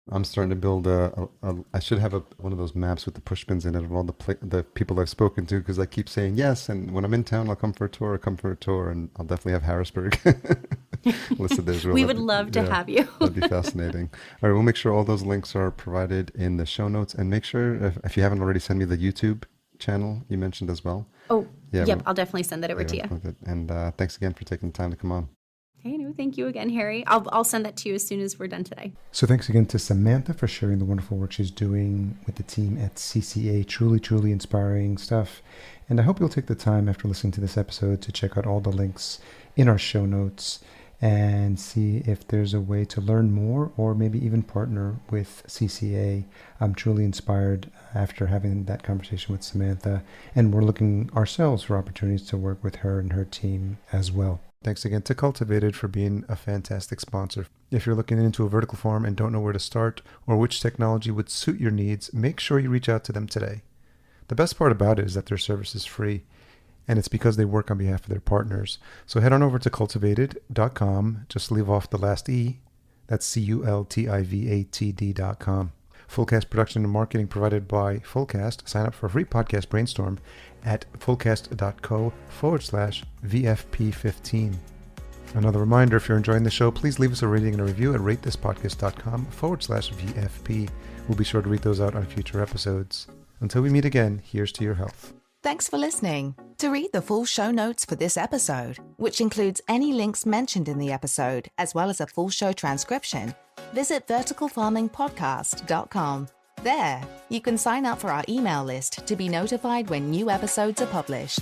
I'm starting to build I should have one of those maps with the push pins in it of all the people I've spoken to, because I keep saying yes, and when I'm in town, I'll come for a tour, and I'll definitely have Harrisburg listed there as well. We would love to have you. That'd be fascinating. All right, we'll make sure all those links are provided in the show notes, and make sure, if you haven't already, send me the YouTube channel you mentioned as well. Oh, yeah, yep, I'll definitely send that over to you. And thanks again for taking the time to come on. Hey, no, thank you again, Harry. I'll send that to you as soon as we're done today. So thanks again to Samantha for sharing the wonderful work she's doing with the team at CCA. Truly, truly inspiring stuff. And I hope you'll take the time after listening to this episode to check out all the links in our show notes and see if there's a way to learn more or maybe even partner with CCA. I'm truly inspired after having that conversation with Samantha, and we're looking ourselves for opportunities to work with her and her team as well. Thanks again to Cultivated for being a fantastic sponsor. If you're looking into a vertical farm and don't know where to start or which technology would suit your needs, make sure you reach out to them today. The best part about it is that their service is free, and it's because they work on behalf of their partners. So head on over to cultivated.com. Just leave off the last E. That's cultivatd.com. Fullcast production and marketing provided by Fullcast. Sign up for a free podcast brainstorm at fullcast.co/VFP15. Another reminder, if you're enjoying the show, please leave us a rating and a review at ratethispodcast.com/VFP. We'll be sure to read those out on future episodes. Until we meet again, here's to your health. Thanks for listening. To read the full show notes for this episode, which includes any links mentioned in the episode, as well as a full show transcription, visit verticalfarmingpodcast.com. There, you can sign up for our email list to be notified when new episodes are published.